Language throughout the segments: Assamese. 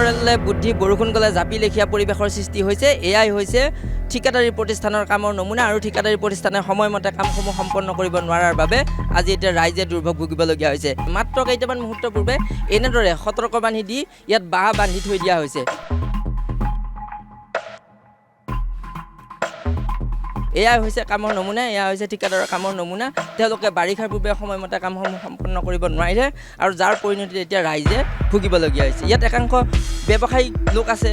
বতৰলে বুদ্ধি বৰষুণ গলে জাপি লেখিয়া পৰিৱেশৰ সৃষ্টি হৈছে। এয়াই হৈছে ঠিকাদাৰী প্ৰতিষ্ঠানৰ কামৰ নমুনা আৰু ঠিকাদাৰী প্ৰতিষ্ঠানে সময়মতে কামসমূহ সম্পন্ন কৰিব নোৱাৰাৰ বাবে আজি এতিয়া ৰাইজে দুৰ্ভোগ ভুগিবলগীয়া হৈছে। মাত্ৰ কেইটামান মুহূৰ্ত পূৰ্বে এনেদৰে সতৰ্কবাণী দি ইয়াত বাঁহ বান্ধি থৈ দিয়া হৈছে। এয়াই হৈছে কামৰ নমুনা, এয়া হৈছে ঠিকাদাৰৰ কামৰ নমুনা। তেওঁলোকে বাৰিষাৰ পূৰ্বে সময়মতে কামসমূহ সম্পন্ন কৰিব নোৱাৰিলে আৰু যাৰ পৰিণতিত এতিয়া ৰাইজে ভুগিবলগীয়া হৈছে। ইয়াত একাংশ ব্যৱসায়িক লোক আছে,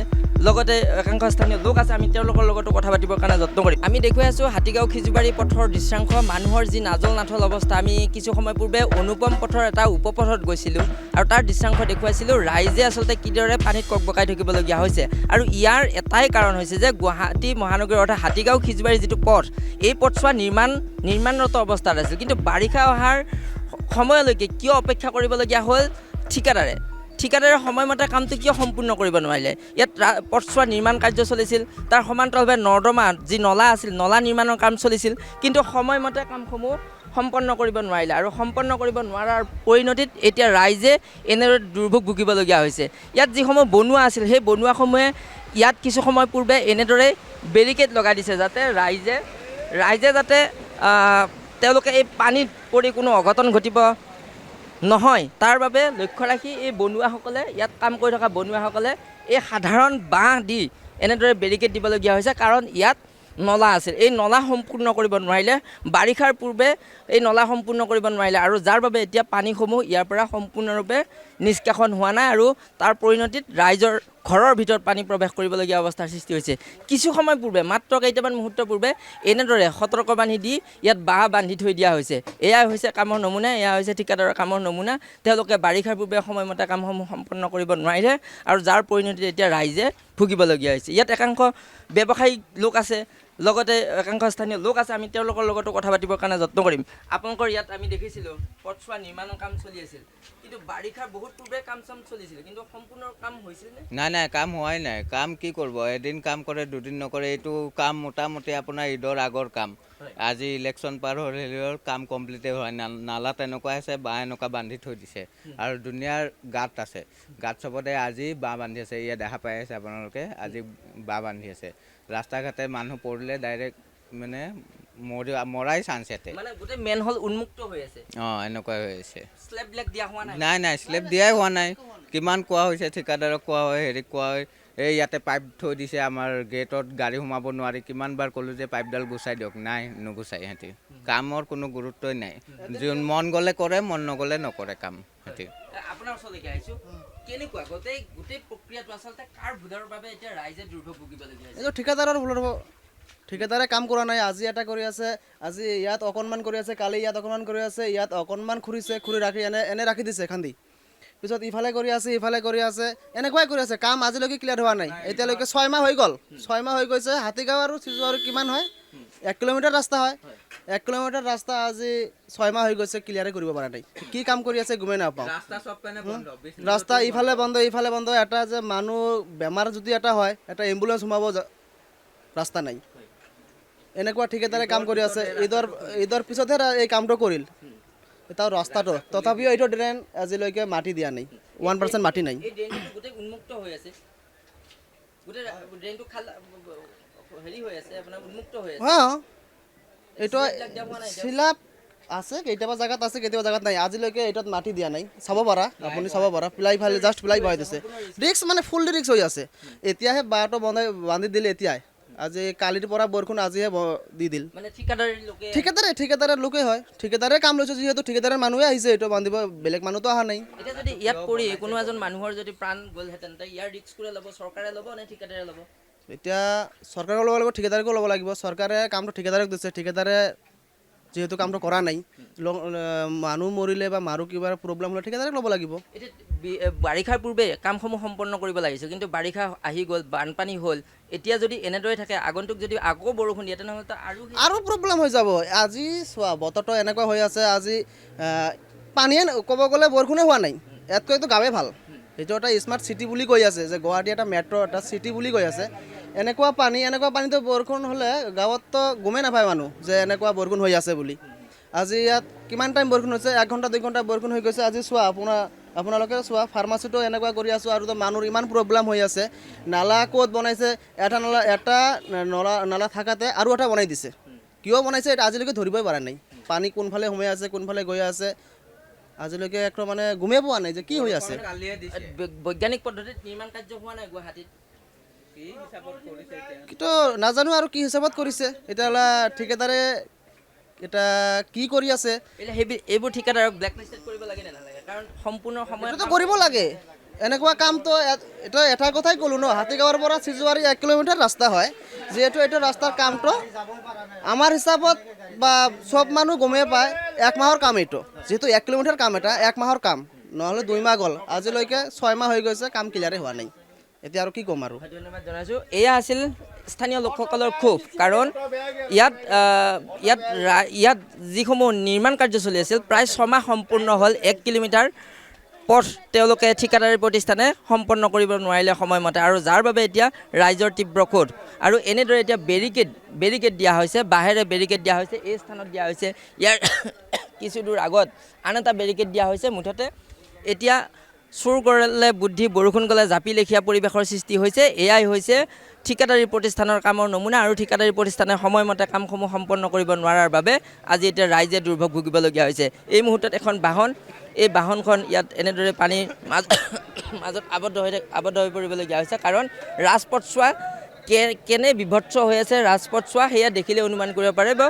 লগতে একাংশ স্থানীয় লোক আছে। আমি তেওঁলোকৰ লগতো কথা পাতিবৰ কাৰণে যত্ন কৰিম। আমি দেখুৱাই আছোঁ হাতীগাঁও খিজুবাৰী পথৰ দৃশ্যাংশ, মানুহৰ যি নাজল নাথল অৱস্থা। আমি কিছু সময় পূৰ্বে অনুপম পথৰ এটা উপপথত গৈছিলোঁ আৰু তাৰ দৃশ্যাংশ দেখুৱাইছিলোঁ। ৰাইজে আচলতে কিদৰে পানীত ককবকাই থাকিবলগীয়া হৈছে আৰু ইয়াৰ এটাই কাৰণ হৈছে যে গুৱাহাটী মহানগৰীৰ অৰ্থাৎ হাতীগাঁও খিজুবাৰী যিটো পথ, এই পথছোৱা নিৰ্মাণৰত অৱস্থাত আছিল। কিন্তু বাৰিষা অহাৰ সময়লৈকে কিয় অপেক্ষা কৰিবলগীয়া হ'ল ঠিকাদাৰে সময়মতে কামটো কিয় সম্পূৰ্ণ কৰিব নোৱাৰিলে? ইয়াত পথছোৱা নিৰ্মাণ কাৰ্য চলিছিল, তাৰ সমান্তৰালভাৱে নৰ্দমা যি নলা আছিল, নলা নিৰ্মাণৰ কাম চলিছিল, কিন্তু সময়মতে কামসমূহ সম্পন্ন কৰিব নোৱাৰিলে আৰু সম্পন্ন কৰিব নোৱাৰাৰ পৰিণতিত এতিয়া ৰাইজে এনেদৰে দুৰ্ভোগ ভুগিবলগীয়া হৈছে। ইয়াত যিসমূহ বনোৱা আছিল, সেই বনোৱাসমূহে ইয়াত কিছু সময় পূৰ্বে এনেদৰে বেৰিকেড লগাই দিছে, যাতে ৰাইজে যাতে তেওঁলোকে এই পানীত পৰি কোনো অঘটন ঘটিব নহয়, তাৰ বাবে লক্ষ্য ৰাখি এই বনুৱাসকলে, ইয়াত কাম কৰি থকা বনুৱাসকলে এই সাধাৰণ বাঁহ দি এনেদৰে বেৰিকেড দিবলগীয়া হৈছে। কাৰণ ইয়াত নলা আছিল, এই নলা সম্পূৰ্ণ কৰিব নোৱাৰিলে, বাৰিষাৰ পূৰ্বে এই নলা সম্পূৰ্ণ কৰিব নোৱাৰিলে আৰু যাৰ বাবে এতিয়া পানীসমূহ ইয়াৰ পৰা সম্পূৰ্ণৰূপে নিষ্কাশন হোৱা নাই আৰু তাৰ পৰিণতিত ৰাইজৰ ঘৰৰ ভিতৰত পানী প্ৰৱেশ কৰিবলগীয়া অৱস্থাৰ সৃষ্টি হৈছে। কিছু সময় পূৰ্বে, মাত্ৰ কেইটামান মুহূৰ্ত পূৰ্বে এনেদৰে সতৰ্কবাণী দি ইয়াত বাঁহ বান্ধি থৈ দিয়া হৈছে। এয়াই হৈছে কামৰ নমুনা, এয়া হৈছে ঠিকাদাৰৰ কামৰ নমুনা। তেওঁলোকে বাৰিষাৰ পূৰ্বে সময়মতে কামসমূহ সম্পন্ন কৰিব নোৱাৰিলে আৰু যাৰ পৰিণতিত এতিয়া ৰাইজে ভুগিবলগীয়া হৈছে। ইয়াত একাংশ ব্যৱসায়িক লোক আছে, লগতে একাংশ স্থানীয় লোক আছে। আমি তেওঁলোকৰ লগতো কথা পাতিবৰ কাৰণে যত্ন কৰিম। আপোনালোকৰ ইয়াত আমি দেখিছিলোঁ পথছোৱা নিৰ্মাণৰ কাম চলি আছিল, কিন্তু বাৰিষাৰ বহুত পূৰ্বে কাম চাম চলিছিল, কিন্তু সম্পূৰ্ণ কাম হৈছিল নে? নাই, কাম হোৱাই নাই। কাম কি কৰিব, এদিন কাম কৰে, দুদিন নকৰে। এইটো কাম মোটামুটি আপোনাৰ ঈদৰ আগৰ কাম। আজি ইলেকশ্যন পাৰ হ'লেও কাম কমপ্লিটে হোৱা নাই। নালা তেনেকুৱা আছে, বাঁহ এনেকুৱা বান্ধি থৈ দিছে আৰু দুনিয়াৰ গাঁত আছে। গাঁত চবতে আজি বাঁহ বান্ধি আছে। ইয়াত দেখা পাই আছে আপোনালোকে, আজি বাঁহ বান্ধি আছে। ৰাস্তা ঘাটে মানুহ পৰিলে ডাইৰেক্ট মানে মৰাই চান্স ইয়াতে। মানে গোটেই মেন হল উন্মুক্ত হৈ আছে। এনেকুৱা হৈ আছে। স্লেববিলাক দিয়া হোৱা নাই? নাই, স্লেব দিয়াই হোৱা নাই। কিমান কোৱা হৈছে, ঠিকাদাৰক কোৱা হয়, হেৰিক কোৱা হয়, এই ইয়াতে পাইপ থৈ দিছে, আমাৰ গেটত গাড়ী সোমাব নোৱাৰি। কিমানবাৰ ক'লোঁ যে পাইপডাল গুচাই দিয়ক, নাই, নুগুচাই সিহঁতি। কামৰ কোনো গুৰুত্বই নাই। যোন মন গ'লে কৰে, মন নগ'লে নকৰে কাম সিহঁতি। আপোনাৰ ওচৰলৈকে আহিছোঁ, কেনেকুৱা গোটেই প্ৰক্ৰিয়াটো আচলতে কাৰ ভুলৰ বাবে এতিয়া ৰাইজে দুৰ্ভোগ ভুগিবলগীয়া হৈছে? এইটো ঠিকাদাৰৰ ভুলৰ হ'ব। ঠিকাদাৰে কাম কৰা নাই। আজি এটা কৰি আছে, আজি ইয়াত অকণমান কৰি আছে, কালি ইয়াত অকণমান কৰি আছে, ইয়াত অকণমান খুৰিছে, খুৰি ৰাখি এনে ৰাখি দিছে খান্দি। পিছত ইফালে কৰি আছে, এনেকুৱাই কৰি আছে। কাম আজিলৈকে ক্লিয়াৰ হোৱা নাই। এতিয়ালৈকে 6 মাহ হৈ গ'ল। 6 মাহ হৈ গৈছে। হাতীগাঁও আৰু চিজুৱাৰী কিমান হয়? 1 কিলোমিটাৰ ৰাস্তা হয়। 1 কিলোমিটাৰ ৰাস্তা আজি 6 মাহ হৈ গৈছে, ক্লিয়াৰে কৰিব পৰা নাই। কি কাম কৰি আছে গমেই নাপাওঁ। ৰাস্তা ইফালে বন্ধ। এটা যে মানুহ বেমাৰ যদি এটা হয়, এটা এম্বুলেঞ্চ সোমাব ৰাস্তা নাই। এনেকুৱা ঠিকাদাৰে কাম কৰি আছে। ঈদৰ পিছতহে এই কামটো কৰিল। তাৰ ৰাস্তাটো তথাপিও এইটো ড্ৰেইন আজিলৈকে মাটি দিয়া নাই। 1% মাটি নাই। এই ড্ৰেইনটো গোটেই উন্মুক্ত হৈ আছে, গোটেই ড্ৰেইনটো হেৰি হৈ আছে, আপোনাৰ উন্মুক্ত হৈ আছে। এইটো চিলাপ আছে, কেতিয়াবা জেগাত আছে, কেতিয়াবা জেগাত নাই। আজিলৈকে এইটোত মাটি দিয়া নাই। চাব পাৰা, আপুনি চাব পাৰা। জাষ্ট প্লাই বহাই দিছে। ৰিক্স মানে ফুল ৰিক্স হৈ আছে। এতিয়াহে বাঁহটো বান্ধি দিলে। এতিয়াই আজি কালিৰ পৰা বৰষুণ, আজিহে দি দিল। মানে ঠিকাদাৰৰ লোকে হয়। ঠিকাদাৰে কাম লৈছে যিহেতু, ঠিকাদাৰে মানুহে আহিছে এইটো বান্ধিব, বেলেগ মানুহতো অহা নাই। এতিয়া যদি ইয়াত পৰি কোনো এজন মানুহৰ যদি প্ৰাণ গ'লহেঁতেন, ইয়াৰ ৰিক্স কোনে ল'ব? চৰকাৰে ল'ব নে ঠিকাদাৰে ল'ব? এতিয়া চৰকাৰেও ল'ব লাগিব, ঠিকাদাৰকো ল'ব লাগিব। চৰকাৰে কামটো ঠিকাদাৰক দিছে। ঠিকাদাৰে যিহেতু কামটো কৰা নাই, মানুহ মৰিলে বা কিবা প্ৰব্লেম হ'লে ঠিকাদাৰক ল'ব লাগিব। এতিয়া বাৰিষাৰ পূৰ্বে কামসমূহ সম্পন্ন কৰিব লাগিছিল, কিন্তু বাৰিষা আহি গ'ল, বানপানী হ'ল। এতিয়া যদি এনেদৰে থাকে, আগন্তুক যদি আকৌ বৰষুণ দিয়ে, তেনেহ'লে আৰু প্ৰব্লেম হৈ যাব। আজি চোৱা, বতৰটো এনেকুৱা হৈ আছে। আজি পানীয়ে ক'ব গ'লে বৰষুণে হোৱা নাই। ইয়াতকৈতো গাঁৱে ভাল। এইটো এটা স্মাৰ্ট চিটি বুলি কৈ আছে, যে গুৱাহাটী এটা মেট্ৰ' এটা চিটি বুলি কৈ আছে। এনেকুৱা পানীতো বৰষুণ হ'লে গাঁৱততো গমেই নাপায় মানুহ যে এনেকুৱা বৰষুণ হৈ আছে বুলি। আজি ইয়াত কিমান টাইম বৰষুণ হৈছে? 1 ঘণ্টা 2 ঘণ্টা বৰষুণ হৈ গৈছে। আজি চোৱা, আপোনাৰ আপোনালোকে চোৱা ফাৰ্মাচীটো এনেকুৱা কৰি আছোঁ আৰু তো মানুহৰ ইমান প্ৰব্লেম হৈ আছে নালা ক'ত বনাইছে এটা নালা থাকাতে আৰু এটা বনাই দিছে কিয় বনাইছে এটা আজিলৈকে ধৰিবই পৰা নাই পানী কোনফালে সোমাই আছে কোনফালে গৈ আছে আজিলৈকে একদম মানে গমেই পোৱা নাই যে কি হৈ আছে বৈজ্ঞানিক পদ্ধতিত নিৰ্মাণ কাৰ্য হোৱা নাই গুৱাহাটীত কিন্তু নাজানো আৰু কি হিচাপত কৰিছে এতিয়াহ'লে ঠিকাদাৰে এটা কি কৰি আছে এইবোৰ ঠিকাদাৰক ব্লেকলিষ্টেড কৰিব লাগে নে নালাগে কাৰণ সম্পূৰ্ণ সময় এইটোতো কৰিব লাগে এনেকুৱা কামটো এটা এটা কথাই ক'লোঁ ন হাতীগাঁৱৰ পৰা চিজুৱাৰী 1 কিলোমিটাৰ ৰাস্তা হয় যিহেতু এইটো ৰাস্তাৰ কামটো আমাৰ হিচাপত বা চব মানুহ গমেই পায় 1 মাহৰ কাম এইটো যিহেতু 1 কিলোমিটাৰ কাম এটা 1 মাহৰ কাম নহ'লে 2 মাহ গ'ল আজিলৈকে 6 মাহ হৈ গৈছে কাম ক্লিয়াৰে হোৱা নাই এতিয়া আৰু কি ক'ম আৰু ধন্যবাদ জনাইছোঁ এয়া আছিল স্থানীয় লোকসকলৰ ক্ষোভ কাৰণ ইয়াত যিসমূহ নিৰ্মাণ কাৰ্য চলি আছিল প্ৰায় 6 মাহ সম্পূৰ্ণ হ'ল 1 কিলোমিটাৰ পথ তেওঁলোকে ঠিকাদাৰী প্ৰতিষ্ঠানে সম্পন্ন কৰিব নোৱাৰিলে সময়মতে আৰু যাৰ বাবে এতিয়া ৰাইজৰ তীব্ৰ ক্ষোভ আৰু এনেদৰে এতিয়া বেৰিকেড দিয়া হৈছে বাঁহেৰে বেৰিকেড দিয়া হৈছে এই স্থানত দিয়া হৈছে ইয়াৰ কিছু দূৰ আগত আন এটা বেৰিকেড দিয়া হৈছে মুঠতে এতিয়া চুৰ কৰিলে বুদ্ধি বৰষুণ গ'লে জাপি লেখীয়া পৰিৱেশৰ সৃষ্টি হৈছে এয়াই হৈছে ঠিকাদাৰী প্ৰতিষ্ঠানৰ কামৰ নমুনা আৰু ঠিকাদাৰী প্ৰতিষ্ঠানে সময়মতে কামসমূহ সম্পন্ন কৰিব নোৱাৰাৰ বাবে আজি এতিয়া ৰাইজে দুৰ্ভোগ ভুগিবলগীয়া হৈছে এই মুহূৰ্তত এখন বাহন এই বাহনখন ইয়াত এনেদৰে পানীৰ মাজত আবদ্ধ হৈ পৰিবলগীয়া হৈছে কাৰণ ৰাজপথছোৱা কেনে বিভৎস হৈ আছে ৰাজপথছোৱা সেয়া দেখিলে অনুমান কৰিব পাৰে বা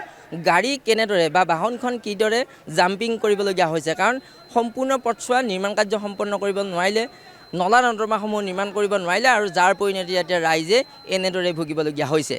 গাড়ী কেনেদৰে বা বাহনখন কিদৰে জাম্পিং কৰিবলগীয়া হৈছে কাৰণ সম্পূৰ্ণ পথছোৱা নিৰ্মাণ কাৰ্য সম্পন্ন কৰিব নোৱাৰিলে নলা নৰ্দমাসমূহ নিৰ্মাণ কৰিব নোৱাৰিলে আৰু যাৰ পৰিণতি এতিয়া ৰাইজে এনেদৰে ভুগিবলগীয়া হৈছে